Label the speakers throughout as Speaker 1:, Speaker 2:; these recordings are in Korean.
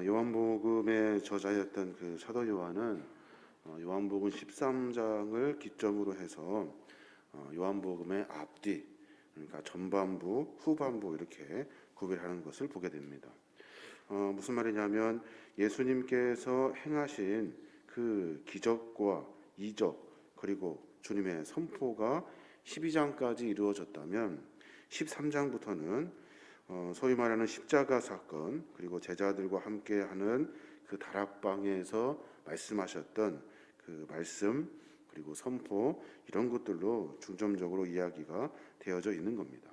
Speaker 1: 요한복음의 저자였던 그 사도 요한은 요한복음 13장을 기점으로 해서 요한복음의 앞뒤, 그러니까 전반부, 후반부 이렇게 구별하는 것을 보게 됩니다. 무슨 말이냐면 예수님께서 행하신 그 기적과 이적 그리고 주님의 선포가 12장까지 이루어졌다면 13장부터는 소위 말하는 십자가 사건 그리고 제자들과 함께하는 그 다락방에서 말씀하셨던 그 말씀 그리고 선포 이런 것들로 중점적으로 이야기가 되어져 있는 겁니다.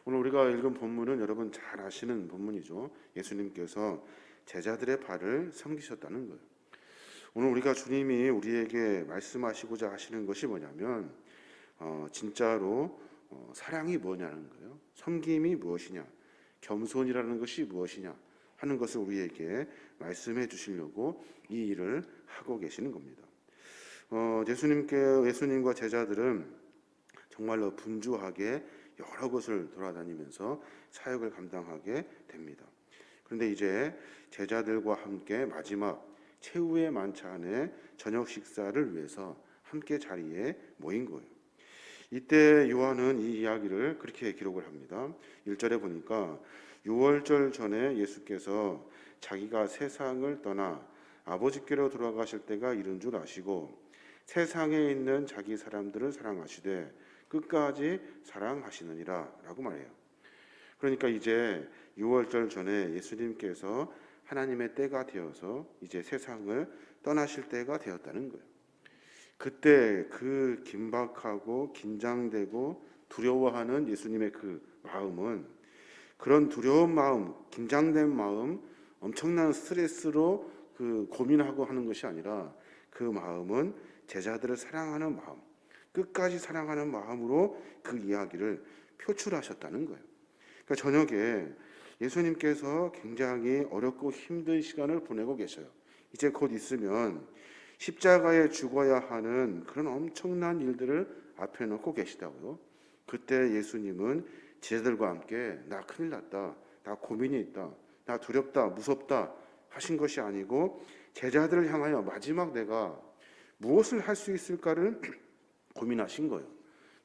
Speaker 1: 오늘 우리가 읽은 본문은 여러분 잘 아시는 본문이죠. 예수님께서 제자들의 발을 섬기셨다는 거예요. 오늘 우리가 주님이 우리에게 말씀하시고자 하시는 것이 뭐냐면 진짜로 사랑이 뭐냐는 거예요. 섬김이 무엇이냐, 겸손이라는 것이 무엇이냐 하는 것을 우리에게 말씀해 주시려고 이 일을 하고 계시는 겁니다. 예수님과 제자들은 정말로 분주하게 여러 곳을 돌아다니면서 사역을 감당하게 됩니다. 그런데 이제 제자들과 함께 마지막 최후의 만찬의 저녁 식사를 위해서 함께 자리에 모인 거예요. 이때 요한은 이 이야기를 그렇게 기록을 합니다. 1절에 보니까 6월절 전에 예수께서 자기가 세상을 떠나 아버지께로 돌아가실 때가 이른 줄 아시고 세상에 있는 자기 사람들을 사랑하시되 끝까지 사랑하시느니라 라고 말해요. 그러니까 이제 6월절 전에 예수님께서 하나님의 때가 되어서 이제 세상을 떠나실 때가 되었다는 거예요. 그때 그 긴박하고 긴장되고 두려워하는 예수님의 그 마음은 그런 두려운 마음, 긴장된 마음, 엄청난 스트레스로 그 고민하고 하는 것이 아니라 그 마음은 제자들을 사랑하는 마음, 끝까지 사랑하는 마음으로 그 이야기를 표출하셨다는 거예요. 그러니까 저녁에 예수님께서 굉장히 어렵고 힘든 시간을 보내고 계셔요. 이제 곧 있으면 십자가에 죽어야 하는 그런 엄청난 일들을 앞에 놓고 계시다고요. 그때 예수님은 제자들과 함께 나 큰일 났다, 나 고민이 있다, 나 두렵다, 무섭다 하신 것이 아니고 제자들을 향하여 마지막 내가 무엇을 할 수 있을까를 고민하신 거예요.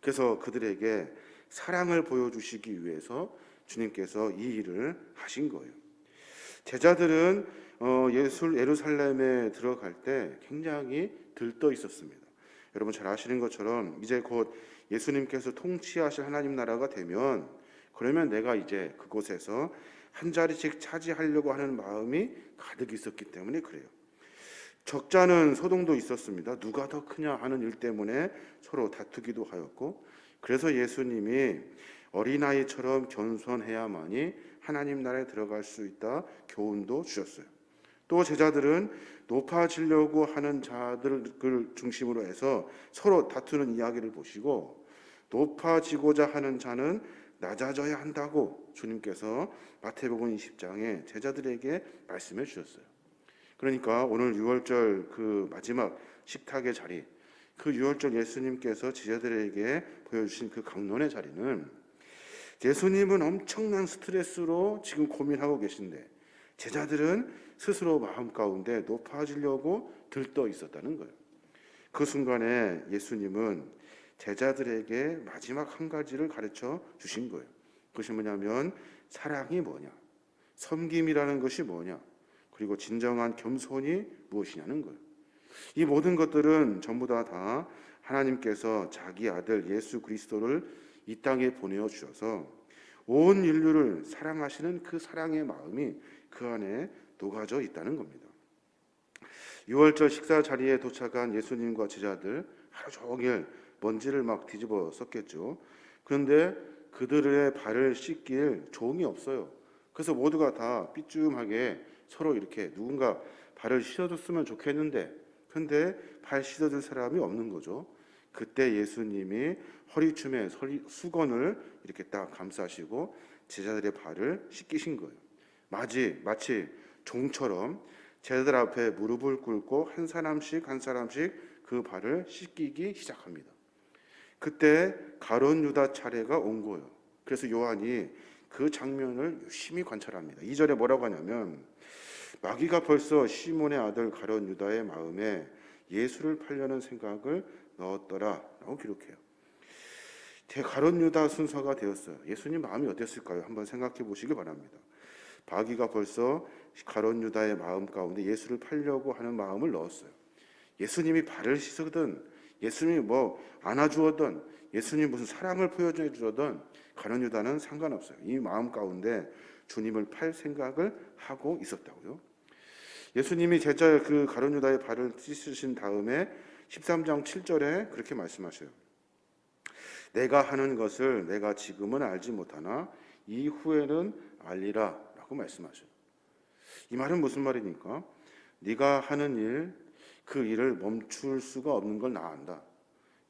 Speaker 1: 그래서 그들에게 사랑을 보여주시기 위해서 주님께서 이 일을 하신 거예요. 제자들은 예루살렘에 들어갈 때 굉장히 들떠 있었습니다. 여러분 잘 아시는 것처럼 이제 곧 예수님께서 통치하실 하나님 나라가 되면 그러면 내가 이제 그곳에서 한 자리씩 차지하려고 하는 마음이 가득 있었기 때문에 그래요. 적자는 소동도 있었습니다. 누가 더 크냐 하는 일 때문에 서로 다투기도 하였고 그래서 예수님이 어린아이처럼 겸손해야만이 하나님 나라에 들어갈 수 있다 교훈도 주셨어요. 또 제자들은 높아지려고 하는 자들을 중심으로 해서 서로 다투는 이야기를 보시고 높아지고자 하는 자는 낮아져야 한다고 주님께서 마태복음 20장에 제자들에게 말씀해 주셨어요. 그러니까 오늘 6월절 그 마지막 식탁의 자리, 그 6월절 예수님께서 제자들에게 보여주신 그 강론의 자리는 예수님은 엄청난 스트레스로 지금 고민하고 계신데 제자들은 스스로 마음 가운데 높아지려고 들떠 있었다는 거예요. 그 순간에 예수님은 제자들에게 마지막 한 가지를 가르쳐 주신 거예요. 그것이 뭐냐면 사랑이 뭐냐, 섬김이라는 것이 뭐냐, 그리고 진정한 겸손이 무엇이냐는 거예요. 이 모든 것들은 전부 다 하나님께서 자기 아들 예수 그리스도를 이 땅에 보내어 주셔서 온 인류를 사랑하시는 그 사랑의 마음이 그 안에 녹아져 있다는 겁니다. 6월절 식사 자리에 도착한 예수님과 제자들 하루 종일 먼지를 막 뒤집어 썼겠죠. 그런데 그들의 발을 씻길 종이 없어요. 그래서 모두가 다 삐쯤하게 서로 이렇게 누군가 발을 씻어줬으면 좋겠는데 근데 발 씻어줄 사람이 없는 거죠. 그때 예수님이 허리춤에 수건을 이렇게 딱 감싸시고 제자들의 발을 씻기신 거예요. 마치 종처럼 제자들 앞에 무릎을 꿇고 한 사람씩 그 발을 씻기기 시작합니다. 그때 가룟 유다 차례가 온 거예요. 그래서 요한이 그 장면을 유심히 관찰합니다. 2절에 뭐라고 하냐면 마귀가 벌써 시몬의 아들 가룟 유다의 마음에 예수를 팔려는 생각을 넣었더라 라고 기록해요. 가룟 유다 순서가 되었어요. 예수님 마음이 어땠을까요? 한번 생각해 보시기 바랍니다. 마귀가 벌써 가룟 유다의 마음 가운데 예수를 팔려고 하는 마음을 넣었어요. 예수님이 발을 씻으든 예수님이 뭐 안아주었든 예수님 무슨 사랑을 보여줘 주든 가룟 유다는 상관없어요. 이 마음 가운데 주님을 팔 생각을 하고 있었다고요. 예수님이 제자 그 가룟 유다의 발을 씻으신 다음에 13장 7절에 그렇게 말씀하셔요. 내가 하는 것을 내가 지금은 알지 못하나 이후에는 알리라 라고 말씀하셔요. 이 말은 무슨 말입니까? 네가 하는 일, 그 일을 멈출 수가 없는 걸 나 안다.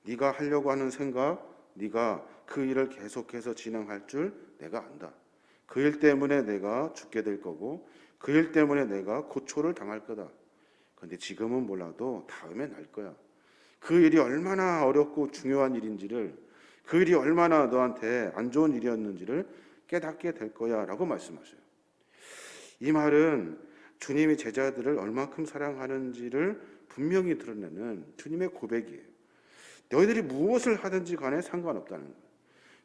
Speaker 1: 네가 하려고 하는 생각, 네가 그 일을 계속해서 진행할 줄 내가 안다. 그 일 때문에 내가 죽게 될 거고 그 일 때문에 내가 고초를 당할 거다. 그런데 지금은 몰라도 다음에 날 거야. 그 일이 얼마나 어렵고 중요한 일인지를, 그 일이 얼마나 너한테 안 좋은 일이었는지를 깨닫게 될 거야 라고 말씀하셔요. 이 말은 주님이 제자들을 얼마큼 사랑하는지를 분명히 드러내는 주님의 고백이에요. 너희들이 무엇을 하든지 간에 상관없다는 거예요.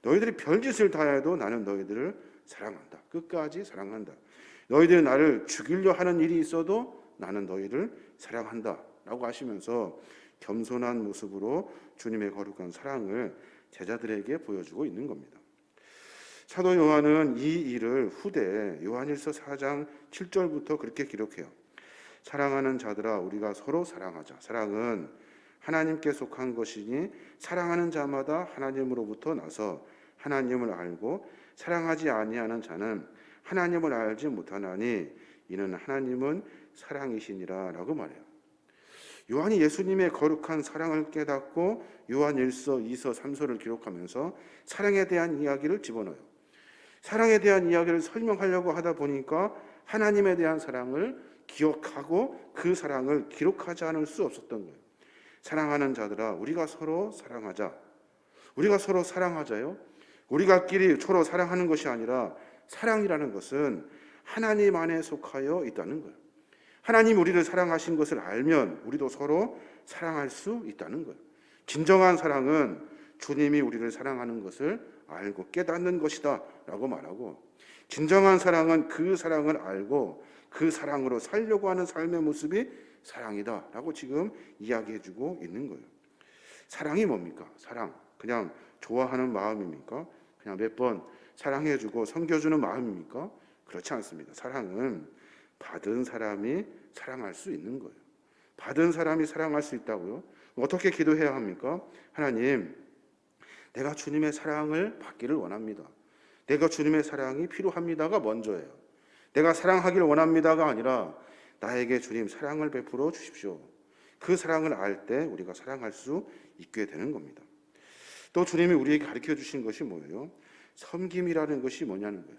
Speaker 1: 너희들이 별짓을 다 해도 나는 너희들을 사랑한다. 끝까지 사랑한다. 너희들이 나를 죽이려 하는 일이 있어도 나는 너희를 사랑한다 라고 하시면서 겸손한 모습으로 주님의 거룩한 사랑을 제자들에게 보여주고 있는 겁니다. 사도 요한은 이 일을 후대 요한일서 4장 7절부터 그렇게 기록해요. 사랑하는 자들아 우리가 서로 사랑하자. 사랑은 하나님께 속한 것이니 사랑하는 자마다 하나님으로부터 나서 하나님을 알고 사랑하지 아니하는 자는 하나님을 알지 못하나니 이는 하나님은 사랑이시니라 라고 말해요. 요한이 예수님의 거룩한 사랑을 깨닫고 요한 1서, 2서, 3서를 기록하면서 사랑에 대한 이야기를 집어넣어요. 사랑에 대한 이야기를 설명하려고 하다 보니까 하나님에 대한 사랑을 기억하고 그 사랑을 기록하지 않을 수 없었던 거예요. 사랑하는 자들아 우리가 서로 사랑하자. 우리가 서로 사랑하자요. 우리가끼리 서로 사랑하는 것이 아니라 사랑이라는 것은 하나님 안에 속하여 있다는 거예요. 하나님 우리를 사랑하신 것을 알면 우리도 서로 사랑할 수 있다는 거예요. 진정한 사랑은 주님이 우리를 사랑하는 것을 알고 깨닫는 것이다 라고 말하고, 진정한 사랑은 그 사랑을 알고 그 사랑으로 살려고 하는 삶의 모습이 사랑이다 라고 지금 이야기해주고 있는 거예요. 사랑이 뭡니까? 사랑 그냥 좋아하는 마음입니까? 그냥 몇 번 사랑해주고 섬겨주는 마음입니까? 그렇지 않습니다. 사랑은 받은 사람이 사랑할 수 있는 거예요. 받은 사람이 사랑할 수 있다고요? 어떻게 기도해야 합니까? 하나님, 내가 주님의 사랑을 받기를 원합니다. 내가 주님의 사랑이 필요합니다가 먼저예요. 내가 사랑하기를 원합니다가 아니라 나에게 주님 사랑을 베풀어 주십시오. 그 사랑을 알 때 우리가 사랑할 수 있게 되는 겁니다. 또 주님이 우리에게 가르쳐 주신 것이 뭐예요? 섬김이라는 것이 뭐냐는 거예요.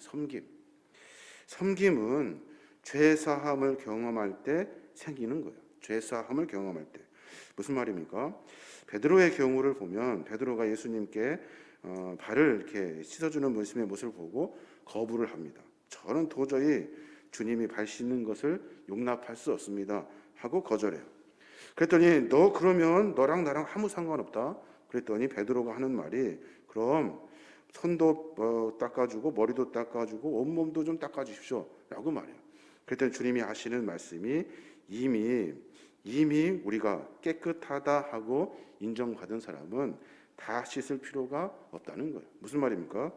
Speaker 1: 섬김은 죄사함을 경험할 때 생기는 거예요. 죄사함을 경험할 때. 무슨 말입니까? 베드로의 경우를 보면 베드로가 예수님께 발을 이렇게 씻어주는 모습의 모습을 보고 거부를 합니다. 저는 도저히 주님이 발 씻는 것을 용납할 수 없습니다 하고 거절해요. 그랬더니 너 그러면 너랑 나랑 아무 상관없다. 그랬더니 베드로가 하는 말이 그럼 손도 닦아주고 머리도 닦아주고 온몸도 좀 닦아주십시오 라고 말해요. 그랬더니 주님이 하시는 말씀이 이미 우리가 깨끗하다 하고 인정받은 사람은 다 씻을 필요가 없다는 거예요. 무슨 말입니까?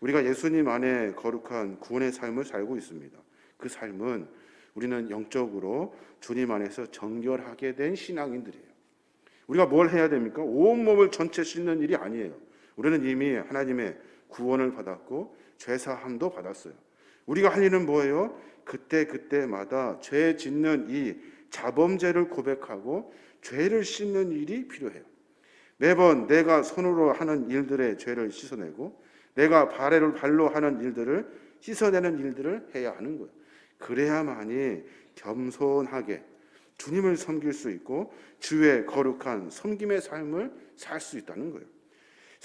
Speaker 1: 우리가 예수님 안에 거룩한 구원의 삶을 살고 있습니다. 그 삶은 우리는 영적으로 주님 안에서 정결하게 된 신앙인들이에요. 우리가 뭘 해야 됩니까? 온몸을 전체 씻는 일이 아니에요. 우리는 이미 하나님의 구원을 받았고 죄사함도 받았어요. 우리가 할 일은 뭐예요? 그때마다 죄 짓는 이 자범죄를 고백하고 죄를 씻는 일이 필요해요. 매번 내가 손으로 하는 일들의 죄를 씻어내고 내가 발로 하는 일들을 씻어내는 일들을 해야 하는 거예요. 그래야만이 겸손하게 주님을 섬길 수 있고 주의 거룩한 섬김의 삶을 살 수 있다는 거예요.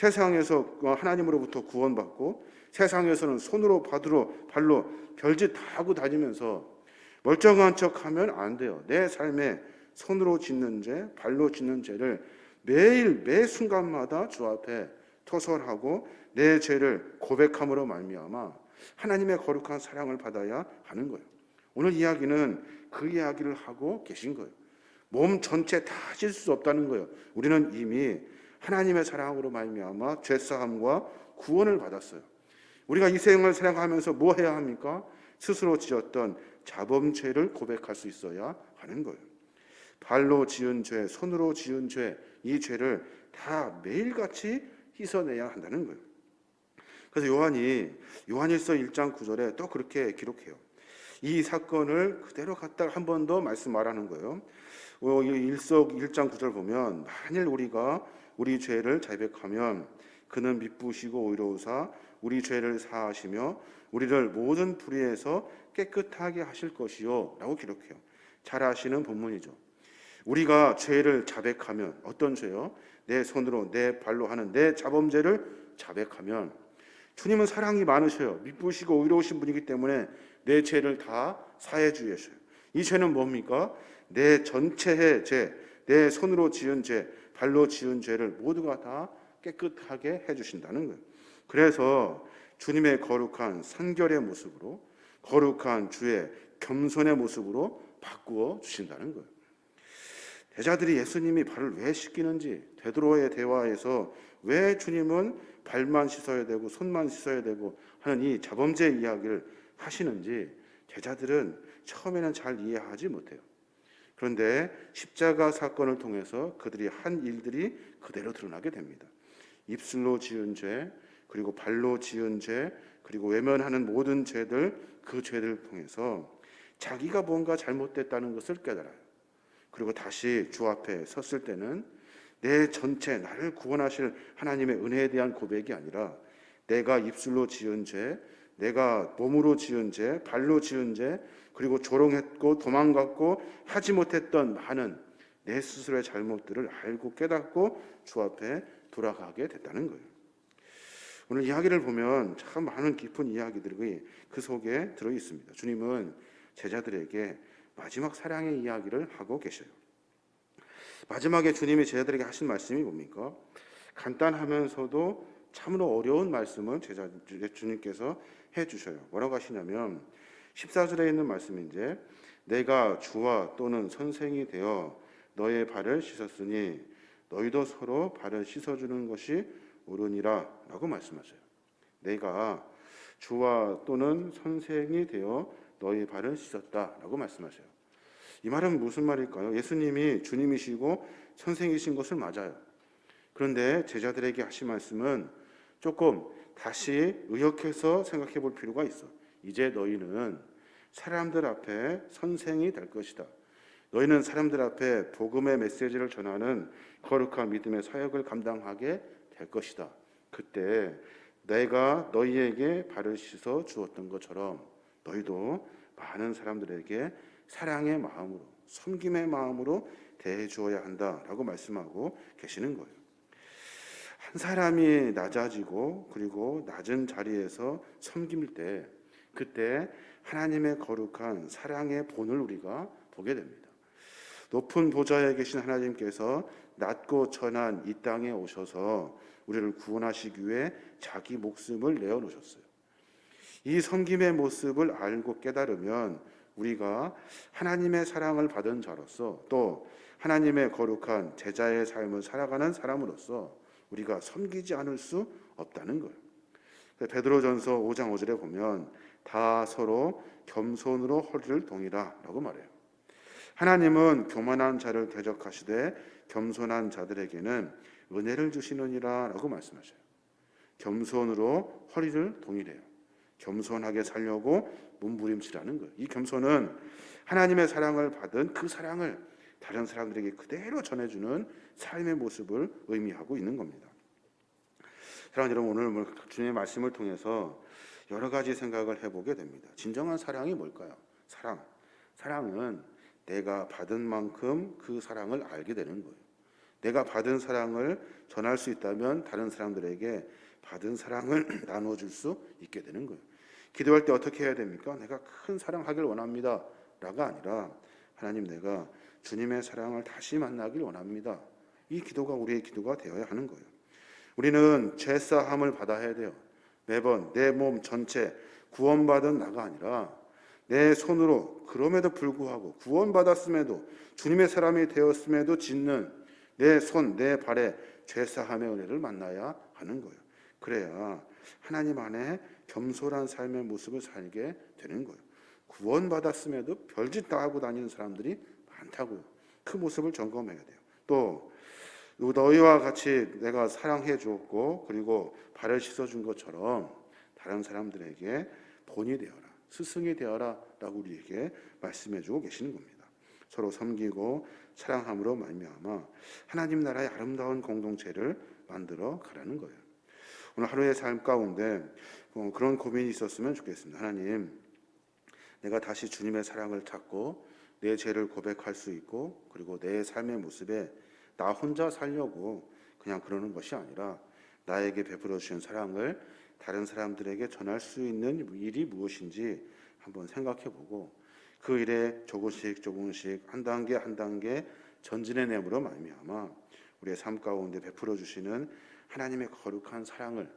Speaker 1: 세상에서 하나님으로부터 구원받고 세상에서는 손으로 발로 별짓 다 하고 다니면서 멀쩡한 척하면 안 돼요. 내 삶에 손으로 짓는 죄, 발로 짓는 죄를 매일 매 순간마다 주 앞에 토설하고 내 죄를 고백함으로 말미암아 하나님의 거룩한 사랑을 받아야 하는 거예요. 오늘 이야기는 그 이야기를 하고 계신 거예요. 몸 전체 다 하실 수 없다는 거예요. 우리는 이미 하나님의 사랑으로 말미암아 죄사함과 구원을 받았어요. 우리가 이 생을 살아가면서 뭐 해야 합니까? 스스로 지었던 자범죄를 고백할 수 있어야 하는 거예요. 발로 지은 죄, 손으로 지은 죄, 이 죄를 다 매일같이 씻어내야 한다는 거예요. 그래서 요한일서 1장 9절에 또 그렇게 기록해요. 이 사건을 그대로 갖다가 한 번 더 말씀 말하는 거예요. 일서 1장 9절 보면 만일 우리가 우리 죄를 자백하면 그는 미쁘시고 의로우사 우리 죄를 사하시며 우리를 모든 불의에서 깨끗하게 하실 것이요 라고 기록해요. 잘 아시는 본문이죠. 우리가 죄를 자백하면 어떤 죄요? 내 손으로 내 발로 하는 내 자범죄를 자백하면 주님은 사랑이 많으셔요. 미쁘시고 의로우신 분이기 때문에 내 죄를 다 사해 주셔요. 이 죄는 뭡니까? 내 전체의 죄, 내 손으로 지은 죄, 발로 지은 죄를 모두가 다 깨끗하게 해주신다는 거예요. 그래서 주님의 거룩한 선결의 모습으로, 거룩한 주의 겸손의 모습으로 바꾸어 주신다는 거예요. 제자들이 예수님이 발을 왜 씻기는지, 베드로의 대화에서 왜 주님은 발만 씻어야 되고 손만 씻어야 되고 하는 이 자범죄 이야기를 하시는지 제자들은 처음에는 잘 이해하지 못해요. 그런데 십자가 사건을 통해서 그들이 한 일들이 그대로 드러나게 됩니다. 입술로 지은 죄, 그리고 발로 지은 죄, 그리고 외면하는 모든 죄들, 그 죄들을 통해서 자기가 뭔가 잘못됐다는 것을 깨달아요. 그리고 다시 주 앞에 섰을 때는 내 전체 나를 구원하실 하나님의 은혜에 대한 고백이 아니라 내가 입술로 지은 죄, 내가 몸으로 지은 죄, 발로 지은 죄, 그리고 조롱했고 도망갔고 하지 못했던 많은 내 스스로의 잘못들을 알고 깨닫고 주 앞에 돌아가게 됐다는 거예요. 오늘 이야기를 보면 참 많은 깊은 이야기들이 그 속에 들어 있습니다. 주님은 제자들에게 마지막 사랑의 이야기를 하고 계셔요. 마지막에 주님이 제자들에게 하신 말씀이 뭡니까? 간단하면서도 참으로 어려운 말씀을 주님께서 해주셔요. 뭐라고 하시냐면 14절에 있는 말씀인데 내가 주와 또는 선생이 되어 너의 발을 씻었으니 너희도 서로 발을 씻어주는 것이 옳으니라 라고 말씀하셔요. 내가 주와 또는 선생이 되어 너의 발을 씻었다 라고 말씀하셔요. 이 말은 무슨 말일까요? 예수님이 주님이시고 선생이신 것은 맞아요. 그런데 제자들에게 하신 말씀은 조금 다시 의역해서 생각해 볼 필요가 있어. 이제 너희는 사람들 앞에 선생이 될 것이다. 너희는 사람들 앞에 복음의 메시지를 전하는 거룩한 믿음의 사역을 감당하게 될 것이다. 그때 내가 너희에게 발을 씻어 주었던 것처럼 너희도 많은 사람들에게 사랑의 마음으로, 섬김의 마음으로 대해 주어야 한다라고 말씀하고 계시는 거예요. 한 사람이 낮아지고 그리고 낮은 자리에서 섬길 때 그때 하나님의 거룩한 사랑의 본을 우리가 보게 됩니다. 높은 보좌에 계신 하나님께서 낮고 천한 이 땅에 오셔서 우리를 구원하시기 위해 자기 목숨을 내어놓으셨어요. 이 섬김의 모습을 알고 깨달으면 우리가 하나님의 사랑을 받은 자로서 또 하나님의 거룩한 제자의 삶을 살아가는 사람으로서 우리가 섬기지 않을 수 없다는 거예요. 베드로전서 5장 5절에 보면 다 서로 겸손으로 허리를 동이라 라고 말해요. 하나님은 교만한 자를 대적하시되 겸손한 자들에게는 은혜를 주시느니라 라고 말씀하셔요. 겸손으로 허리를 동이래요. 겸손하게 살려고 몸부림치라는 거예요. 이 겸손은 하나님의 사랑을 받은 그 사랑을 다른 사람들에게 그대로 전해주는 삶의 모습을 의미하고 있는 겁니다. 사랑하는 여러분, 오늘 주님의 말씀을 통해서 여러 가지 생각을 해보게 됩니다. 진정한 사랑이 뭘까요? 사랑은 내가 받은 만큼 그 사랑을 알게 되는 거예요. 내가 받은 사랑을 전할 수 있다면 다른 사람들에게 받은 사랑을 나눠줄 수 있게 되는 거예요. 기도할 때 어떻게 해야 됩니까? 내가 큰 사랑하길 원합니다 라가 아니라 하나님, 내가 주님의 사랑을 다시 만나길 원합니다. 이 기도가 우리의 기도가 되어야 하는 거예요. 우리는 죄사함을 받아야 돼요. 매번 내 몸 전체 구원받은 나가 아니라 내 손으로, 그럼에도 불구하고 구원받았음에도 주님의 사람이 되었음에도 짓는 내 손, 내 발에 죄사함의 은혜를 만나야 하는 거예요. 그래야 하나님 안에 겸손한 삶의 모습을 살게 되는 거예요. 구원받았음에도 별짓 다 하고 다니는 사람들이 많다고요. 그 모습을 점검해야 돼요. 또 너희와 같이 내가 사랑해 주었고 그리고 발을 씻어 준 것처럼 다른 사람들에게 본이 되어라, 스승이 되어라 라고 우리에게 말씀해 주고 계시는 겁니다. 서로 섬기고 사랑함으로 말미암아 하나님 나라의 아름다운 공동체를 만들어 가라는 거예요. 오늘 하루의 삶 가운데 그런 고민이 있었으면 좋겠습니다. 하나님, 내가 다시 주님의 사랑을 찾고 내 죄를 고백할 수 있고 그리고 내 삶의 모습에 나 혼자 살려고 그냥 그러는 것이 아니라 나에게 베풀어 주신 사랑을 다른 사람들에게 전할 수 있는 일이 무엇인지 한번 생각해 보고 그 일에 조금씩 조금씩 한 단계 한 단계 전진해 내므로 말미암아 우리의 삶 가운데 베풀어 주시는 하나님의 거룩한 사랑을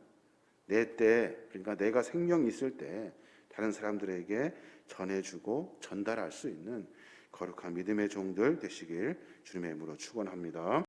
Speaker 1: 내 때, 그러니까 내가 생명이 있을 때 다른 사람들에게 전해주고 전달할 수 있는 거룩한 믿음의 종들 되시길 주님의 이름으로 축원합니다.